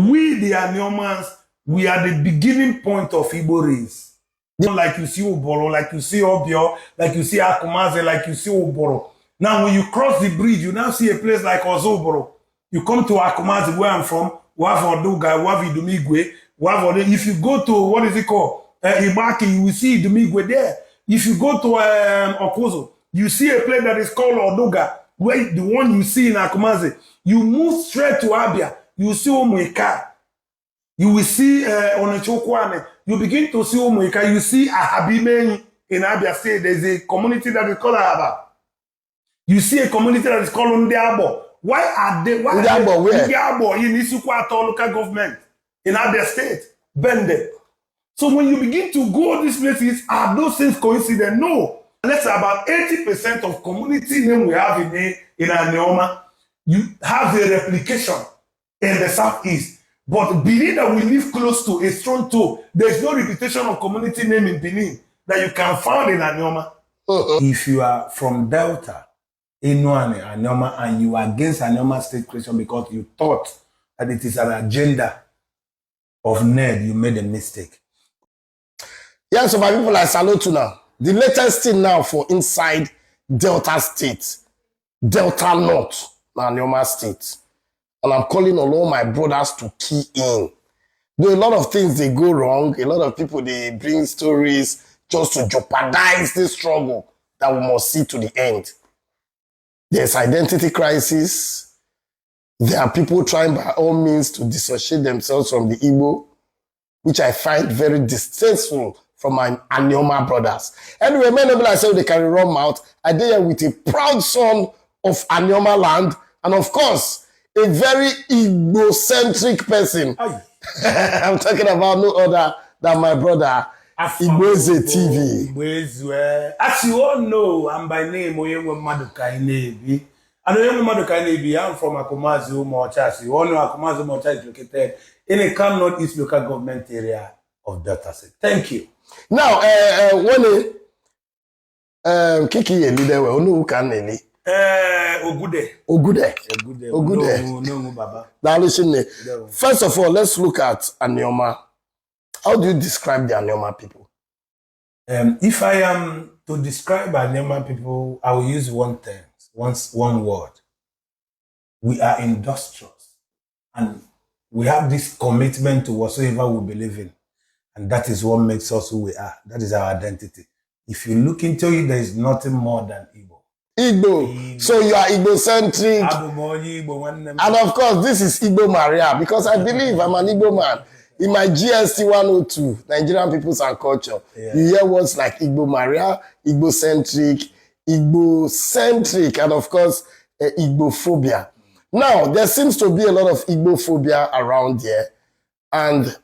we the Aniomans, we are the beginning point of Igbo race. Like you see Oboro, like you see Obio, like you see Akumaze, like you see Oboro. Now, when you cross the bridge, you now see a place like Ozoboro. You come to Akumaze, where I'm from, Wavoduga, Wavidumigwe, Wavode. If you go to, what is it called? Ibaki, you will see Dumigwe there. If you go to Okozo, you see a place that is called Oduga, where the one you see in Akumaze. You move straight to Abia, you see Omuika. You will see Onechokwane. You begin to see Omuika. You see Ahabimeni in Abia State. There's a community that is called Ahaba. You see a community that is called Ndiabo. Why are they? Why Ndiabo where? Ndiabo in Isukwato local government in Abia State. Bende. So when you begin to go these places, are those things coincident? No. Let's say about 80% of community name we have in Anioma, you have a replication in the southeast. But Benin that we live close to a strong toe, there's no reputation of community name in Benin that you can find in Anioma. If you are from Delta, Inuane, Anioma, and you are against Anioma state creation because you thought that it is an agenda of NED, you made a mistake. Yeah, so my people, I salute you now. The latest thing now for inside Delta State, Delta North, Anioma State. And I'm calling on all my brothers to key in. Though a lot of things, they go wrong. A lot of people, they bring stories just to jeopardize this struggle that we must see to the end. There's identity crisis. There are people trying by all means to dissociate themselves from the Igbo, which I find very distasteful from my Anioma brothers. Anyway, many people I say they can run out. I did here with a proud son of Anioma land. And of course, a very Igbo-centric person. I'm talking about no other than my brother, Igboze TV. As you all know, I'm by name Oyewe Maduka Inebi. And Oyewe Maduka Inebi, I'm from Akumazi Umochasi. You all know Akumazi Umochasi is located in a Kam North East local government area of Delta State. Thank you. Now, when Kiki leader, we know who can Nelly. Ogude. No, Baba. Now listen, first of all, let's look at Anioma. How do you describe the Anioma people? If I am to describe Anioma people, I will use one word. We are industrious. And we have this commitment to whatsoever we believe in. And that is what makes us who we are. That is our identity. If you look into it, there is nothing more than Igbo. Igbo. So you are Igbo-centric. And of course, this is Igbo Maria, because I believe I'm an Igbo man. In my GST 102, Nigerian Peoples and Culture, you hear words like Igbo Maria, Igbo-centric, and of course, Igbophobia. Now, there seems to be a lot of Igbophobia around here, and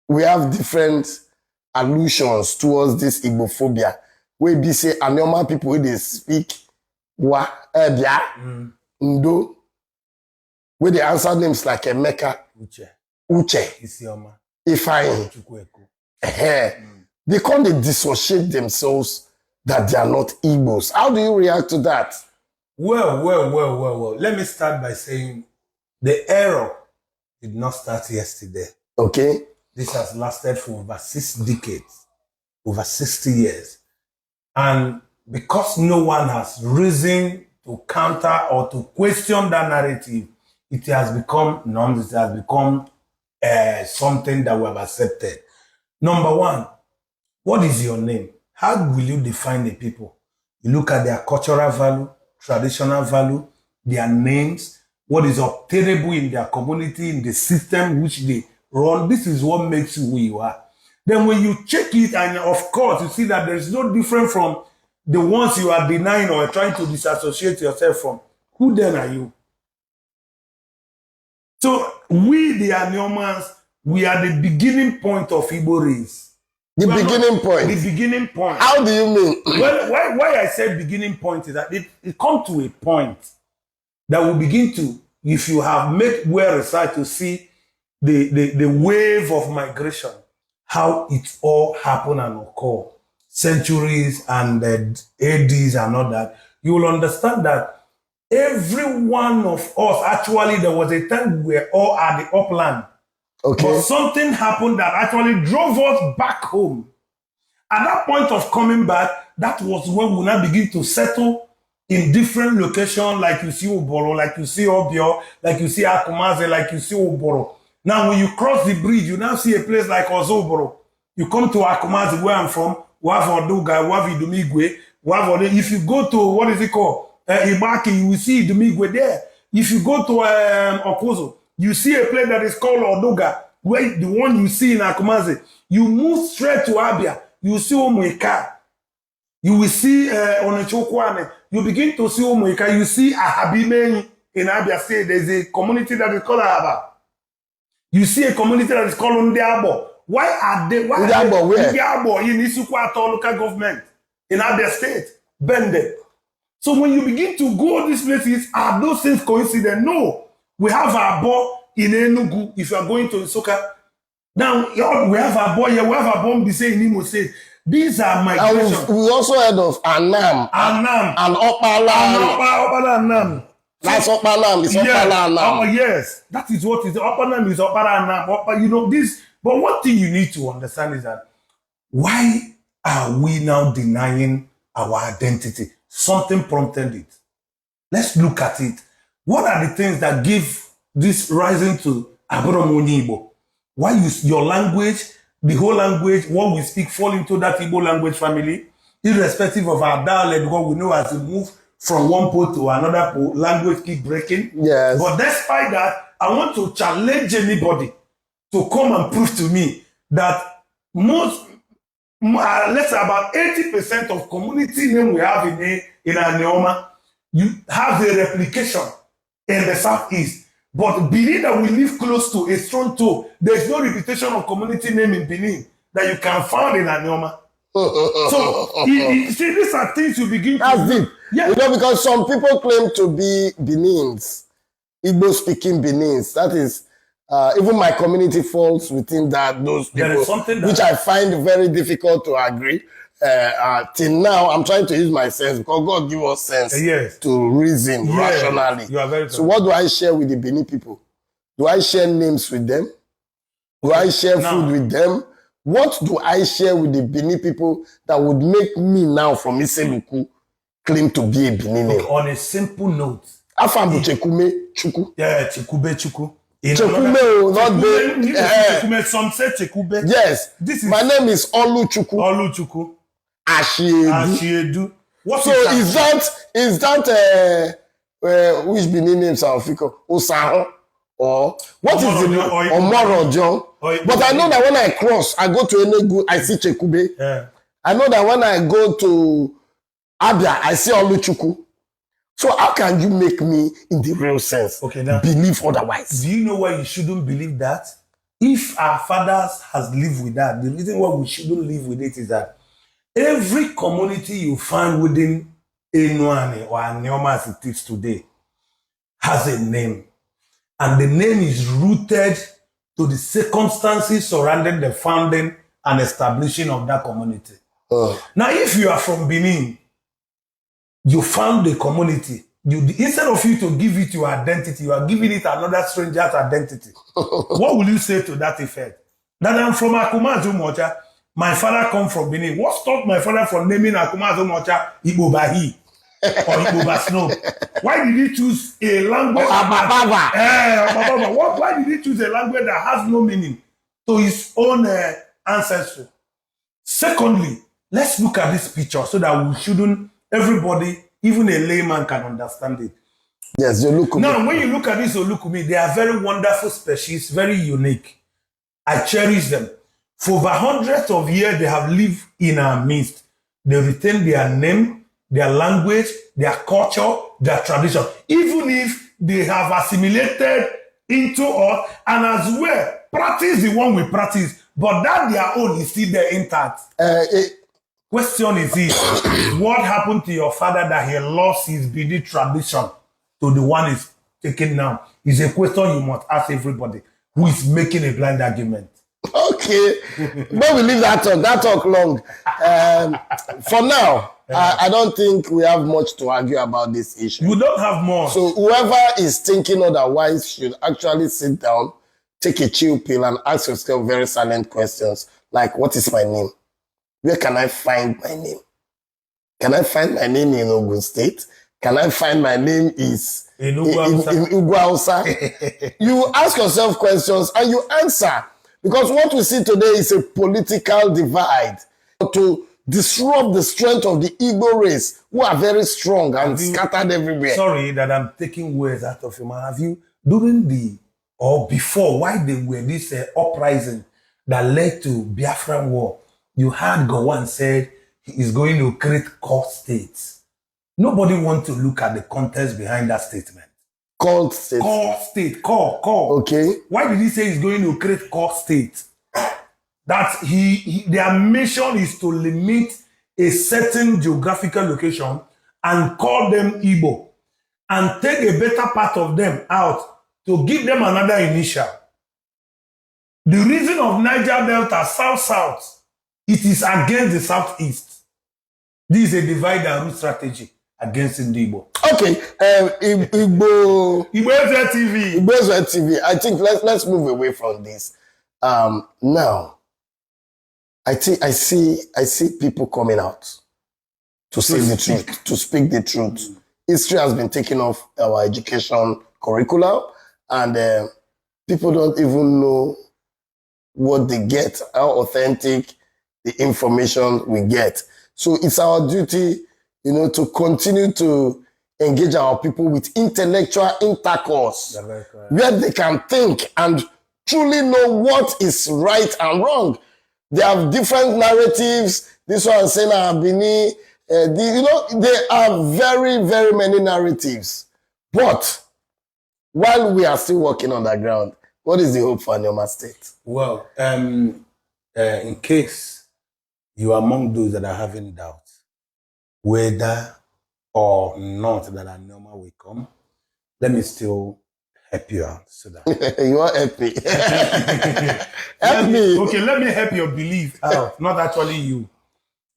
we have different allusions towards this Igbophobia. We be say Anioma people they speak wa ebia ndo. Where they answer names like Emeka, Uche, Ifeanyi. They can't dissociate themselves that they are not Igbos. How do you react to that? Well. Let me start by saying the error did not start yesterday. Okay. This has lasted for over 6 decades, over 60 years. And because no one has risen to counter or to question that narrative, it has become norm, it has become something that we have accepted. Number one, what is your name? How will you define the people? You look at their cultural value, traditional value, their names, what is obtainable in their community, in the system which they run. This is what makes you who you are. Then when you check it, and of course, you see that there is no different from the ones you are denying or trying to disassociate yourself from. Who then are you? So we, the Aniomans, we are the beginning point of Igbo race. The beginning point? The beginning point. How do you mean? Well, why I said beginning point is that it comes to a point that will begin to, if you have made well research to see the wave of migration, how it all happened and occurred, centuries and ADs and all that, you will understand that Every one of us, actually, there was a time we were all at the upland. Okay. But something happened that actually drove us back home. At that point of coming back, that was when we now begin to settle in different locations, like you see Oboro, like you see Obio, like you see Akumaze, like you see Oboro. Now, when you cross the bridge, you now see a place like Ozoboro. You come to Akumaze, where I'm from, we have Oduga, we have Idumigwe, we have Ode. If you go to, what is it called? Ibaki, you will see Idumigwe there. If you go to Okozo, you see a place that is called Oduga, where the one you see in Akumaze. You move straight to Abia, you see Omuika. You will see Onechokwane. You begin to see Omuika. You see Ahabimeni in Abia State. There's a community that is called Ahaba. You see a community that is called Ndiabo. Why are they? Why Ndiabo where? Ndiabo in Isukwato local government in Abia State. Bende. So when you begin to go these places, are those things coincident? No. We have our boy in Enugu. If you are going to Isoka, now we have our boy here. We have our bomb in Imo State. These are migrations. We also heard of Anam. Anam. And Opalam. Opala Anam. That's Opalam. It's Opala Anam. Oh, yes. That is what is. Opalam is Opala Anam. You know, this. But one thing you need to understand is that why are we now denying our identity? Something prompted it. Let's look at it. What are the things that give this rising to Aboromoni Igbo? Why your language, the whole language, what we speak, fall into that Igbo language family, irrespective of our dialect, because we know as we move from one pole to another pole, language keep breaking. Yes. But despite that, I want to challenge anybody to come and prove to me that let's say about 80% of community name we have in Anioma, you have a replication in the southeast. But Benin that we live close to a strong toe, there's no reputation of community name in Benin that you can find in Anioma. So, see, these are things you begin to... That's deep. Yeah. You know, because some people claim to be Benins, Igbo-speaking Benins. That is, even my community falls within those people, There is something that... which I find very difficult to agree. Till now, I'm trying to use my sense because God give us sense Yes. to reason rationally. You are very So what do I share with the Benin people? Do I share names with them? Do I share food with them? What do I share with the Benin people that would make me now from Iseluku claim to be a Benin name? On a simple note. Afambu Chekume Chuku. Yeah, Chekube Chuku. Chekume, not be. Chekume, some say Chekube. Yes. This is my name is Olu Chuku. Olu Chuku. Ashiedu. What So is that which Benin names are Africa? Osaho or what is the Omorojo? But I know that when I cross, I go to Enugu, I see Chekube. Yeah. I know that when I go to Abia, I see Oluchuku. So how can you make me, in the real sense, believe otherwise? Do you know why you shouldn't believe that? If our fathers has lived with that, the reason why we shouldn't live with it is that every community you find within Enuane or Anioma as it is today has a name. And the name is rooted to the circumstances surrounding the founding and establishing of that community. Now, if you are from Benin, you found the community. Instead of you to give it your identity, you are giving it another stranger's identity. What will you say to that effect? That I'm from Akumazu Mocha. My father come from Benin. What stopped my father from naming Akumazu Mocha Igbo Bahi or Igbo Basno? Why did he choose a language? Why did he choose a language that has no meaning to his own ancestry? Secondly, let's look at this picture so that we shouldn't, everybody, even a layman can understand it. Yes, Olukumi. Now, when you look at this Olukumi, they are very wonderful species, very unique. I cherish them. For over hundreds of years, they have lived in our midst. They retain their name, their language, their culture, their tradition. Even if they have assimilated into us, and as well, practice the one we practice, but that their own is still there intact. Question is this, what happened to your father that he lost his BD tradition to the one he's taking now? Is a question you must ask everybody who is making a blind argument. Okay. Okay. But we leave that talk long. For now, I don't think we have much to argue about this issue. You don't have more. So whoever is thinking otherwise should actually sit down, take a chill pill, and ask yourself very silent questions like, what is my name? Where can I find my name? Can I find my name in Ogun State? Can I find my name is in Igbo Hausa? You ask yourself questions and you answer. Because what we see today is a political divide to disrupt the strength of the Igbo race, who are very strong and scattered everywhere. Sorry that I'm taking words out of your mouth. Have you, during the, or before, why they were this uprising that led to Biafran war, you heard Gowon said he is going to create core states. Nobody wants to look at the context behind that statement. Called state. Core state, core. Okay. Why did he say he's going to create core state? That their mission is to limit a certain geographical location and call them Igbo and take a better part of them out to give them another initial. The reason of Niger Delta, South, it is against the Southeast. This is a divide and rule strategy against Igbo. Okay, Igbo TV. I think let's move away from this. Now, I see people coming out to say the truth, to speak the truth. History has been taken off our education curriculum, and people don't even know what they get, how authentic the information we get. So it's our duty, to continue to engage our people with intellectual intercourse, where they can think and truly know what is right and wrong. They have different narratives. This one saying Abini, there are very, very many narratives. But while we are still working on the ground, what is the hope for Anioma State? Well, in case you are among those that are having doubt whether or not that Anioma will come, let me still help you out so that you are happy. Help me. Okay, let me help your belief out, not actually you.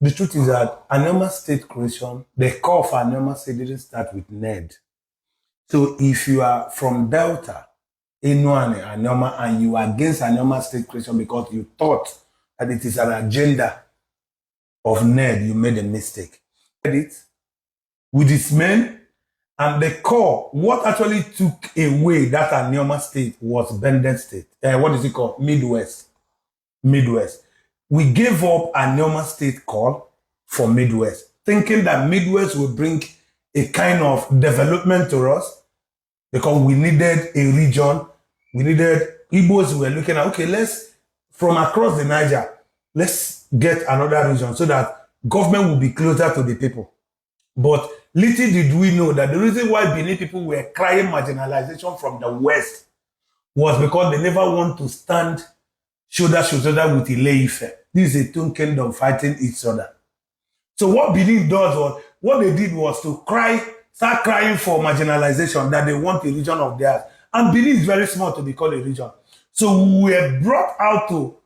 The truth is that Anioma State creation, the call for Anioma State didn't start with NED. So if you are from Delta, Anioma, and you are against Anioma State creation because you thought that it is an agenda of NED, you made a mistake. With its men and the core, what actually took away that Anioma State was Benden State. What is it called? Midwest. We gave up Anioma State call for Midwest, thinking that Midwest would bring a kind of development to us because we needed a region. We needed Igbos. We were looking at, okay, let's, from across the Niger, let's get another region so that government will be closer to the people. But little did we know that the reason why Benin people were crying marginalization from the West was because they never want to stand shoulder to shoulder with Ile-Ife. This is a two kingdom fighting each other. So what Benin does was, what they did was to start crying for marginalization, that they want a region of theirs. And Benin is very small to be called a region. So we were brought out to,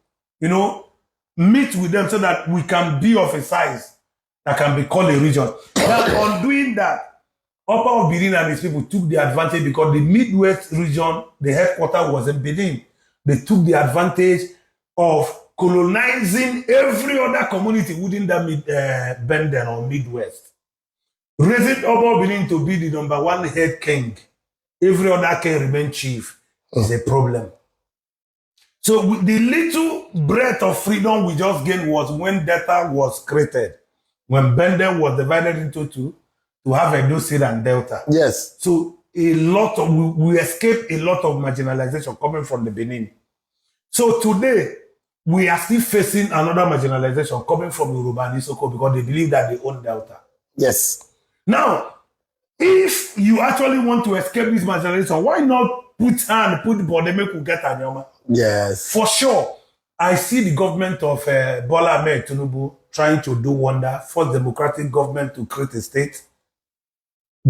meet with them so that we can be of a size that can be called a region. Now, on doing that, Upper of Benin and his people took the advantage because the Midwest region, the headquarters was in Benin. They took the advantage of colonizing every other community within that Benden or Midwest. Raising Upper of Benin to be the number one head king. Every other king remain chief is a problem. So with the little breath of freedom we just gained was when Delta was created. When Benden was divided into two, to have Edo State and Delta. Yes. So we escaped a lot of marginalization coming from the Benin. So today, we are still facing another marginalization coming from Yoruba and Isoko because they believe that they own Delta. Yes. Now, if you actually want to escape this marginalization, why not put the body make we get Anioma? Yes. For sure, I see the government of Bola Ahmed Tinubu trying to do wonder, first democratic government to create a state,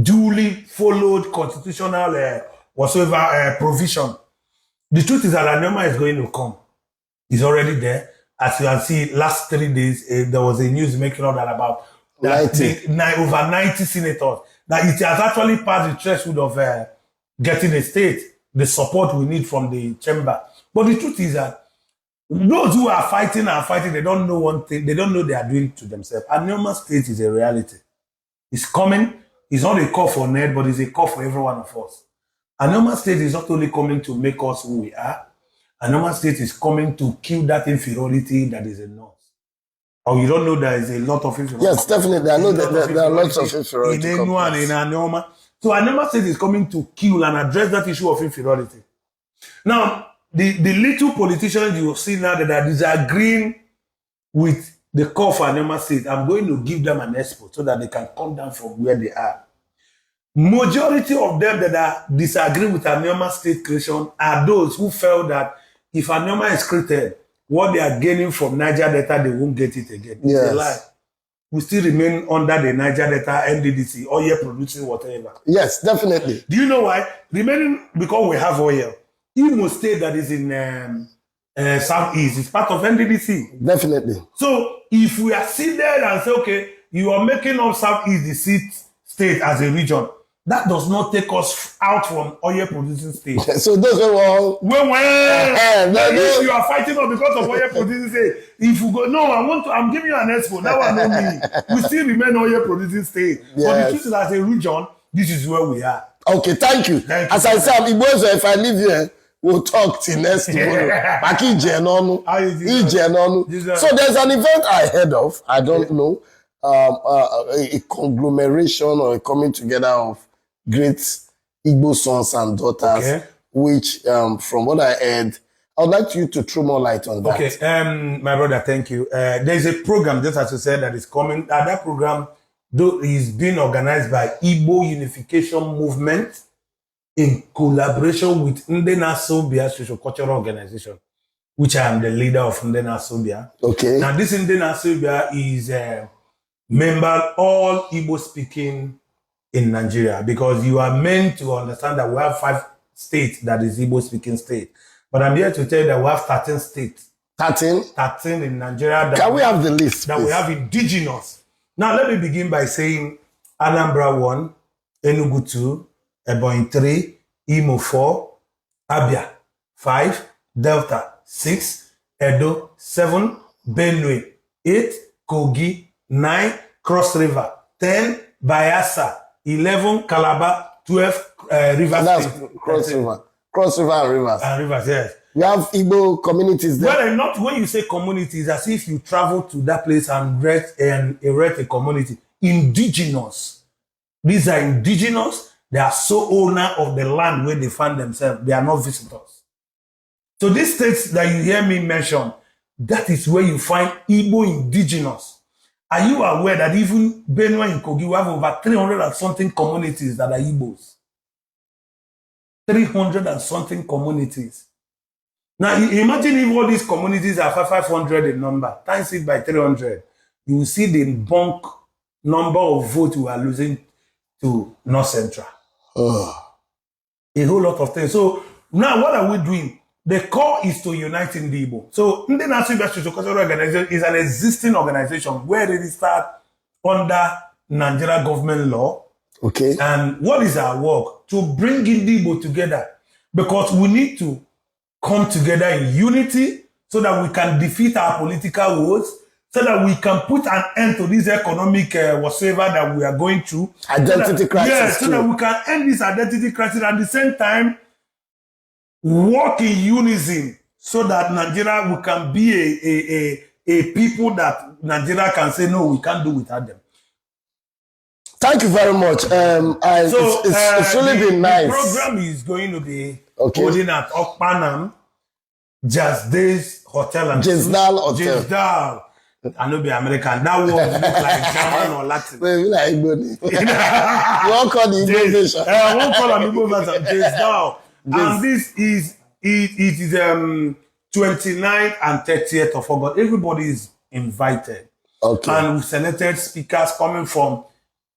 duly followed constitutional whatsoever provision. The truth is that Anioma is going to come. is already there. As you can see, last 3 days, there was a news making out that about that 90. over 90 senators, that it has actually passed the threshold of getting a state, the support we need from the chamber. But the truth is that those who are fighting, they don't know one thing, they don't know they are doing it to themselves. Anioma state is a reality. It's coming. It's not a call for Ned, but it's a call for every one of us. Anioma state is not only coming to make us who we are, Anioma state is coming to kill that inferiority that is in us. Or you don't know there is a lot of inferiority. Yes, definitely. I know that there are lots of inferiority. In Enua and in Anioma. So Anioma state is coming to kill and address that issue of inferiority. Now, the little politicians you see now that are disagreeing with the call for Anioma state, I'm going to give them an expo so that they can come down from where they are. Majority of them that are disagreeing with Anioma state creation are those who felt that if Anioma is created, what they are gaining from Niger Delta, they won't get it again. It's a lie. We still remain under the Niger Delta NDDC, oil producing whatever. Yes, definitely. Do you know why? Remaining because we have oil. Imo state that is in Southeast is part of NDDC. Definitely. So if we are seated and say, okay, you are making up Southeast the seat state as a region, that does not take us out from oil producing state. So those are all. If you are fighting us because of oil producing state, if you go, no, I'm giving you an expo. That one don't mean we still remain oil producing state. Yes. But the truth is, as a region, this is where we are. Okay, thank you. As I said, if I live here, we'll talk till next tomorrow. So there's an event I heard of. I don't know. A conglomeration or a coming together of great Igbo sons and daughters, which, from what I heard, I would like you to throw more light on that. Okay, my brother, thank you. There's a program, just as you said, that is coming. That program is being organized by Igbo Unification Movement in collaboration with Ndena Sobia Social Cultural Organization, which I am the leader of Ndena Sobia. Okay. Now, this Ndena Sobia is member all Igbo speaking in Nigeria, because you are meant to understand that we have 5 states that is Igbo speaking state. But I'm here to tell you that we have 13 states. 13? 13 in Nigeria. Can we have the list, that please? We have indigenous. Now, let me begin by saying Anambra 1, Enugu 2, Ebonyi 3, Imo 4, Abia 5, Delta 6, Edo 7, Benue 8, Kogi 9, Cross River 10, Bayelsa 11, Calabar 12, Rivers. That's Cross River. Cross River and Rivers. And Rivers, yes. You have Igbo communities there. Well, not when you say communities, as if you travel to that place and erect a community. Indigenous. These are indigenous. They are so owner of the land where they find themselves. They are not visitors. So these states that you hear me mention, that is where you find Igbo indigenous. Are you aware that even Benue and Kogi, we have over 300 and something communities that are Igbos? 300 and something communities. Now, imagine if all these communities are 500 in number, times it by 300, you will see the bulk number of votes we are losing to North Central. A whole lot of things. So now what are we doing? The core is to unite in the Igbo. So the National Social Cultural Organization is an existing organization where it started under Nigeria government law. Okay. And what is our work? To bring in the Igbo together. Because we need to come together in unity so that we can defeat our political woes, so that we can put an end to this economic whatsoever that we are going through. Identity crisis. Yes, so that we can end this identity crisis at the same time, work in unison so that Nigeria we can be a people that Nigeria can say, no, we can't do without them. Thank you very much. It's really been nice. The program is going to be holding at Okpanam, Jazday's Hotel and Jazdal Hotel. Jazdal. I know be American. That word look like German or Latin. Well, we like Igbo. You won't call the Igbo version. I won't call an Igbo version. Jazdal. And this is, it is 29th and 30th of August. Everybody is invited. Okay. And we selected speakers coming from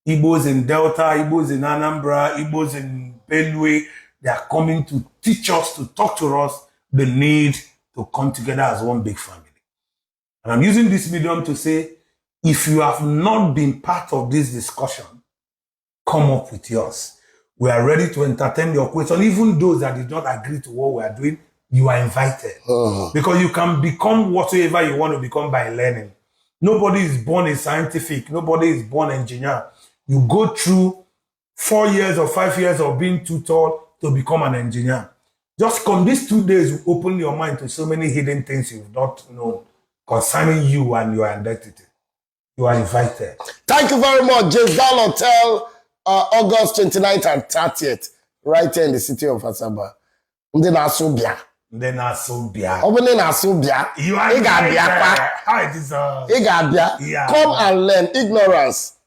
Igbos in Delta, Igbos in Anambra, Igbos in Benue. They are coming to teach us, to talk to us the need to come together as one big family. And I'm using this medium to say, if you have not been part of this discussion, come up with yours. We are ready to entertain your question. Even those that did not agree to what we are doing, you are invited. Because you can become whatsoever you want to become by learning. Nobody is born a scientific. Nobody is born an engineer. You go through 4 years or 5 years of being tutored to become an engineer. Just come these 2 days will open your mind to so many hidden things you've not known concerning you and your identity. You are invited. Thank you very much, James Down Hotel, August 29th and 30th, right here in the city of Asaba. Then Asubia. Then Asubia. Open in Asubia. You are invited. How it is? Yeah. Come and learn. Ignorance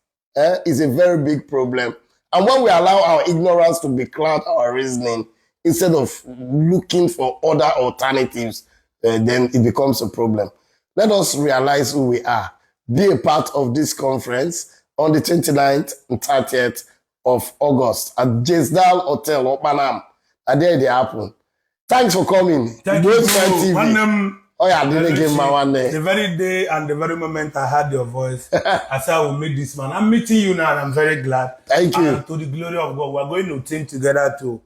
is a very big problem. And when we allow our ignorance to becloud our reasoning, instead of looking for other alternatives, then it becomes a problem. Let us realize who we are. Be a part of this conference on the 29th and 30th of August at Jesdal Hotel, Opanam. And there they happen. Thanks for coming. Thank you. TV. Oh yeah, I didn't give my one name. The very day and the very moment I heard your voice, I said I will meet this man. I'm meeting you now and I'm very glad. Thank you. And to the glory of God, we're going to team together to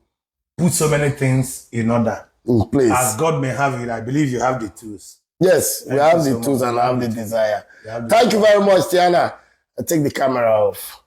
put so many things in order. In place. As God may have it, I believe you have the tools. Yes, we have the tools and I have the desire. Thank you very much, Tiana. I take the camera off.